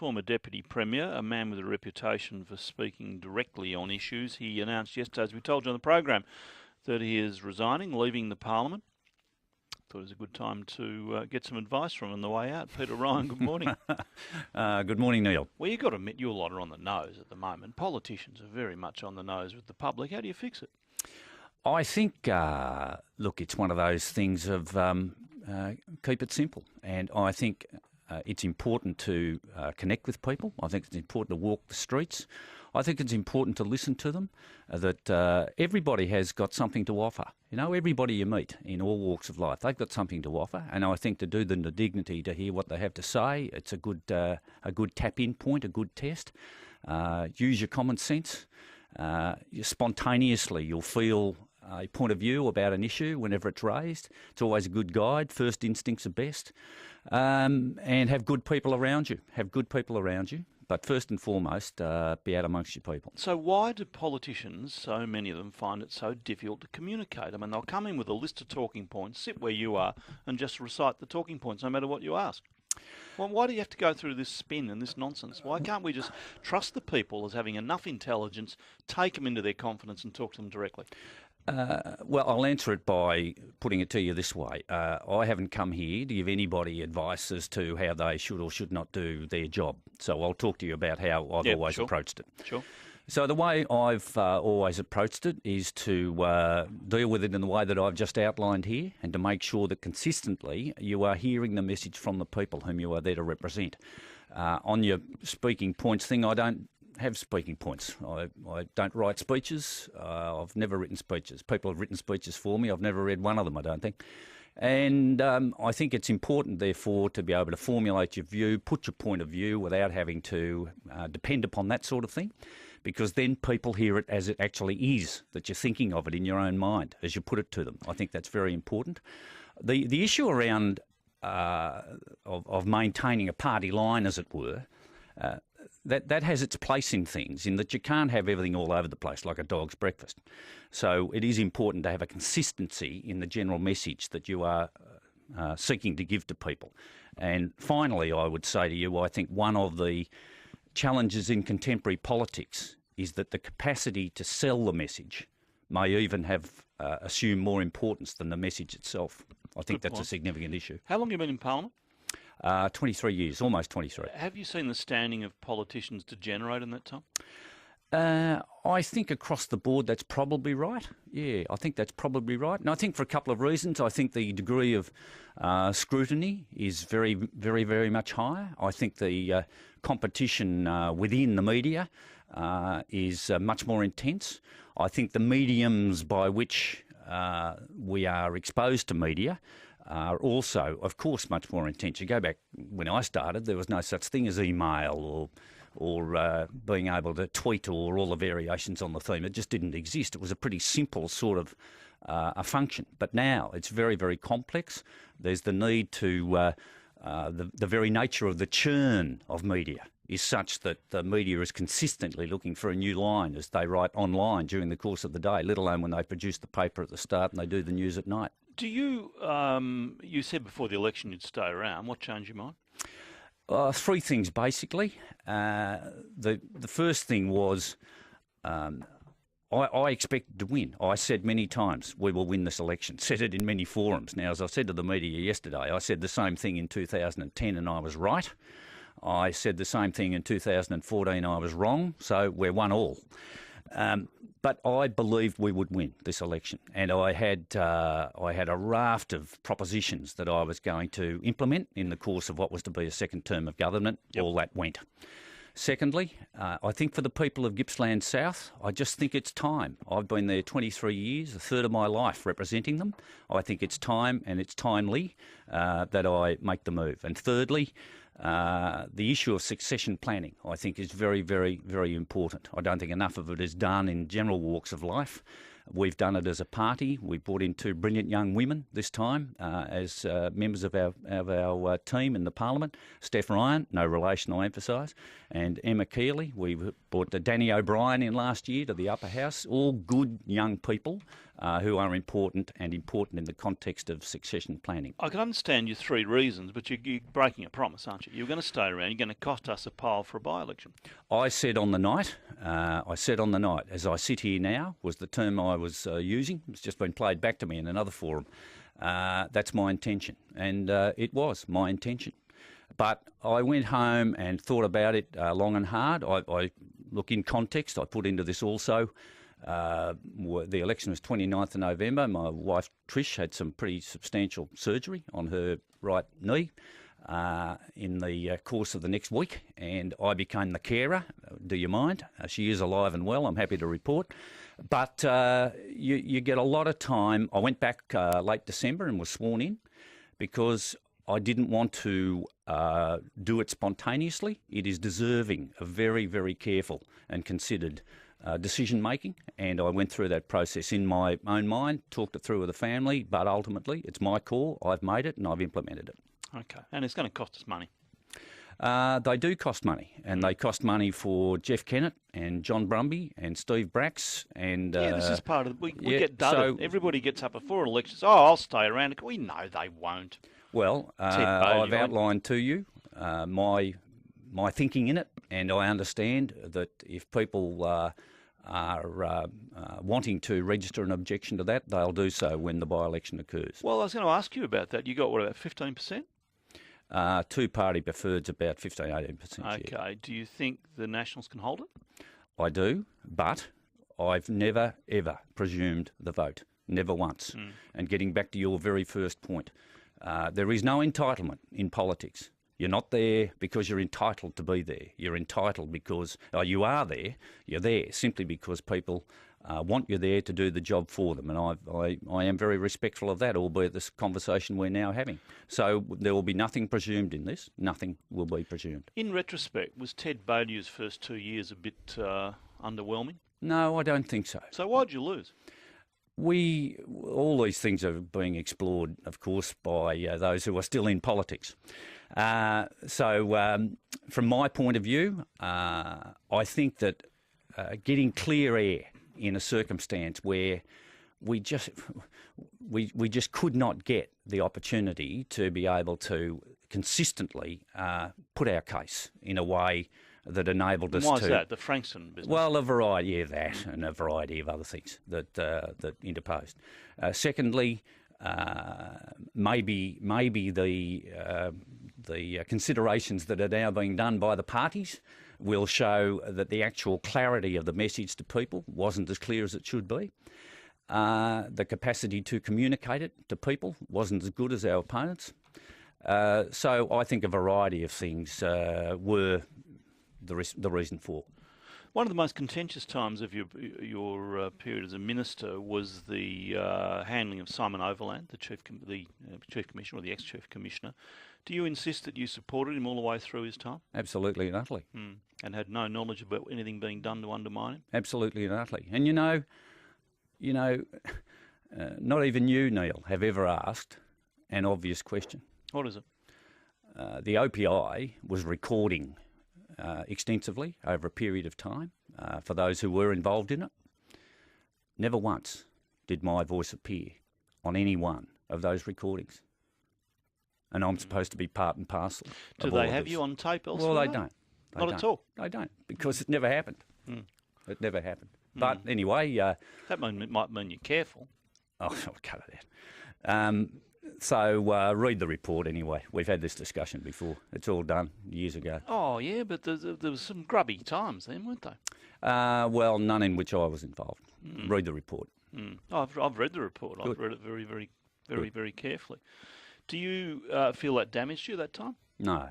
former Deputy Premier, a man with a reputation for speaking directly on issues. He announced yesterday, as we told you on the program, that he is resigning, leaving the Parliament. Thought it was a good time to get some advice from him on the way out. Peter Ryan, good morning. Good morning, Neil. Well, you've got to admit, you lot are on the nose at the moment. Politicians are very much on the nose with the public. How do you fix it? I think, look, it's one of those things of keep it simple. And I think it's important to connect with people. I think it's important to walk the streets. I think it's important to listen to them, that everybody has got something to offer. You know, everybody you meet in all walks of life, they've got something to offer. And I think to do them the dignity to hear what they have to say, it's a good tap-in point, a good test. Use your common sense. Spontaneously, you'll feel a point of view about an issue whenever it's raised. It's always a good guide. First instincts are best. And have good people around you. Have good people around you. But first and foremost, be out amongst your people. So why do politicians, so many of them, find it so difficult to communicate? I mean, they'll come in with a list of talking points, sit where you are, and just recite the talking points no matter what you ask. Well, why do you have to go through this spin and this nonsense? Why can't we just trust the people as having enough intelligence, take them into their confidence and talk to them directly? Well, I'll answer it by putting it to you this way. I haven't come here to give anybody advice as to how they should or should not do their job. So I'll talk to you about how I've always approached it. Sure. So the way I've always approached it is to deal with it in the way that I've just outlined here, and to make sure that consistently you are hearing the message from the people whom you are there to represent. On your speaking points thing, I don't have speaking points. I don't write speeches. I've never written speeches. People have written speeches for me. I've never read one of them, I don't think. And I think it's important, therefore, to be able to formulate your view, put your point of view without having to depend upon that sort of thing, because then people hear it as it actually is, that you're thinking of it in your own mind as you put it to them. I think that's very important. The issue around of maintaining a party line, as it were, that has its place in things, in that you can't have everything all over the place like a dog's breakfast. So it is important to have a consistency in the general message that you are seeking to give to people. And finally, I would say to you, I think one of the challenges in contemporary politics is that the capacity to sell the message may even have assumed more importance than the message itself. I think that's a significant issue. How long have you been in Parliament? 23 years, almost 23. Have you seen the standing of politicians degenerate in that time? I think across the board that's probably right. Yeah, I think that's probably right. And I think for a couple of reasons. I think the degree of scrutiny is very, very, very much higher. I think the competition within the media is much more intense. I think the mediums by which we are exposed to media are also, of course, much more intense. You go back when I started, there was no such thing as email or being able to tweet or all the variations on the theme. It just didn't exist. It was a pretty simple sort of a function. But now it's very, very complex. There's the need to, the very nature of the churn of media is such that the media is consistently looking for a new line as they write online during the course of the day, let alone when they produce the paper at the start and they do the news at night. Do you, you said before the election you'd stay around. What changed your mind? Three things, basically. The first thing was I expected to win. I said many times, we will win this election. Said it in many forums. Now, as I said to the media yesterday, I said the same thing in 2010 and I was right. I said the same thing in 2014, I was wrong. So we're 1-1. But I believed we would win this election, and I had a raft of propositions that I was going to implement in the course of what was to be a second term of government. Yep. All that went. Secondly, I think for the people of Gippsland South, I just think it's time. I've been there 23 years, a third of my life representing them. I think it's time and it's timely that I make the move. And thirdly, the issue of succession planning, I think, is very, very, very important. I don't think enough of it is done in general walks of life. We've done it as a party. We brought in two brilliant young women this time as members of our team in the Parliament. Steph Ryan, no relation, I emphasise, and Emma Keeley. We brought Danny O'Brien in last year to the upper house. All good young people who are important and important in the context of succession planning. I can understand your three reasons, but you're breaking a promise, aren't you? You're going to stay around. You're going to cost us a pile for a by-election. I said on the night, as I sit here now, was the term I was using. It's just been played back to me in another forum. That's my intention, and it was my intention. But I went home and thought about it long and hard. I look in context. I put into this also. The election was 29th of November. My wife Trish had some pretty substantial surgery on her right knee in the course of the next week, and I became the carer. Do you mind? She is alive and well, I'm happy to report. But you get a lot of time. I went back late December and was sworn in because I didn't want to do it spontaneously. It is deserving of very, very careful and considered decision-making, and I went through that process in my own mind, talked it through with the family, but ultimately it's my call. I've made it and I've implemented it. Okay, and it's going to cost us money. They do cost money, and they cost money for Jeff Kennett and John Brumby and Steve Bracks. And this is part of we get dudded. Everybody gets up before elections. Oh, I'll stay around. We know they won't. Well, I've outlined to you my thinking in it, and I understand that if people are wanting to register an objection to that, they'll do so when the by-election occurs. Well, I was going to ask you about that. You got, what, about 15%? Two-party preferred's about 15-18%. Okay. Yeah. Do you think the Nationals can hold it? I do, but I've never, ever presumed the vote. Never once. And getting back to your very first point, there is no entitlement in politics. You're not there because you're entitled to be there. You're entitled because you are there. You're there simply because people want you there to do the job for them. And I am very respectful of that, albeit this conversation we're now having. So there will be nothing presumed in this. Nothing will be presumed. In retrospect, was Ted Bairdew's first 2 years a bit underwhelming? No, I don't think so. So why'd you lose? All these things are being explored, of course, by those who are still in politics. So from my point of view, I think that getting clear air in a circumstance where we just could not get the opportunity to be able to consistently put our case in a way that enabled us to... Why is that? The Frankston business? Well, a variety of that and a variety of other things that interposed. Secondly, maybe the considerations that are now being done by the parties will show that the actual clarity of the message to people wasn't as clear as it should be. The capacity to communicate it to people wasn't as good as our opponents. So I think a variety of things were the reason for. One of the most contentious times of your period as a minister was the handling of Simon Overland, the chief commissioner or the ex-chief commissioner. Do you insist that you supported him all the way through his time? Absolutely and utterly. And had no knowledge about anything being done to undermine him? Absolutely and utterly. And you know, not even you, Neil, have ever asked an obvious question. What is it? The OPI was recording extensively over a period of time for those who were involved in it. Never once did my voice appear on any one of those recordings. And I'm supposed to be part and parcel. Do they have you on tape elsewhere? Well, they don't. Not at all? They don't, because it never happened. It never happened. But anyway... that might mean you're careful. Oh, I'll cut it out. So read the report anyway. We've had this discussion before. It's all done years ago. Oh, yeah, but there was some grubby times then, weren't they? Well, none in which I was involved. Read the report. I've read the report. Good. I've read it very, very, very, very carefully. Do you feel that damaged you that time? No,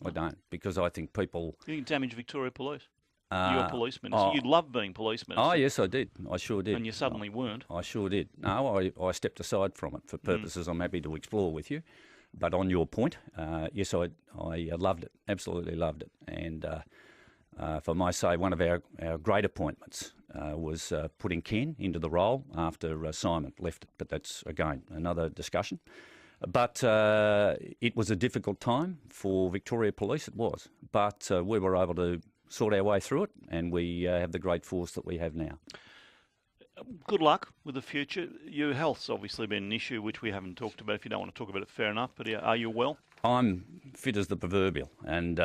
I don't, because I think people... You think it damaged Victoria Police? You're a police minister. You loved being police minister. Oh, yes, I did. I sure did. And you suddenly weren't. I sure did. No, I stepped aside from it for purposes I'm happy to explore with you. But on your point, yes, I loved it, absolutely loved it. And if I might say, one of our great appointments was putting Ken into the role after Simon left it. But that's, again, another discussion. But it was a difficult time for Victoria Police, it was. But we were able to sort our way through it, and we have the great force that we have now. Good luck with the future. Your health's obviously been an issue which we haven't talked about. If you don't want to talk about it, fair enough. But are you well? I'm fit as the proverbial. And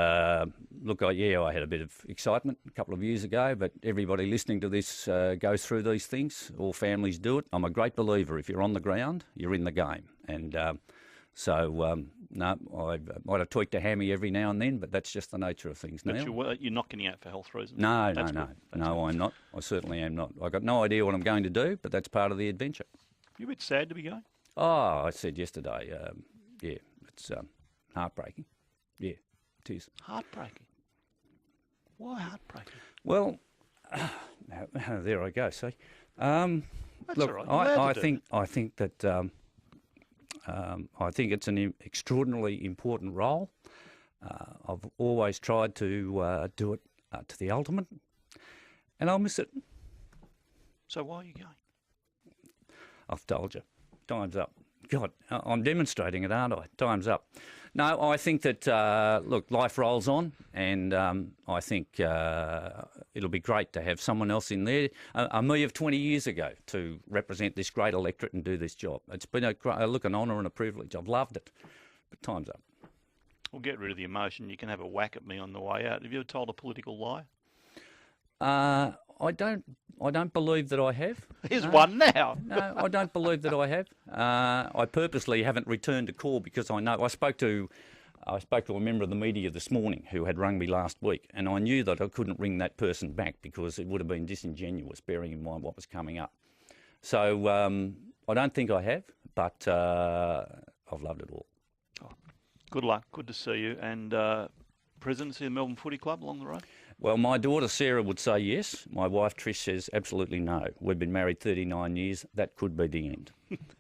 look, I had a bit of excitement a couple of years ago, but everybody listening to this goes through these things. All families do it. I'm a great believer. If you're on the ground, you're in the game. And no, I might have tweaked a hammy every now and then, but that's just the nature of things now. But you're not getting out for health reasons? No, No, I'm not. I certainly am not. I've got no idea what I'm going to do, but that's part of the adventure. You a bit sad to be going? Oh, I said yesterday, it's heartbreaking. Yeah, it is. Heartbreaking? Why heartbreaking? Well, there I go, see. That's look, all right. I think that I think it's an extraordinarily important role. I've always tried to do it to the ultimate, and I'll miss it. So why are you going? I've told you. Time's up. God, I'm demonstrating it, aren't I? Time's up. No, I think that, look, life rolls on, and I think it'll be great to have someone else in there, a me of 20 years ago, to represent this great electorate and do this job. It's been an honour and a privilege. I've loved it, but time's up. Well, get rid of the emotion. You can have a whack at me on the way out. Have you ever told a political lie? I don't believe that I have. Here's one now. No, I don't believe that I have. I purposely haven't returned a call because I know I spoke to a member of the media this morning who had rung me last week, and I knew that I couldn't ring that person back because it would have been disingenuous, bearing in mind what was coming up. So I don't think I have, but I've loved it all. Oh, good luck. Good to see you. And presidency of the Melbourne Footy Club along the road? Well, my daughter Sarah would say yes. My wife Trish says absolutely no. We've been married 39 years. That could be the end.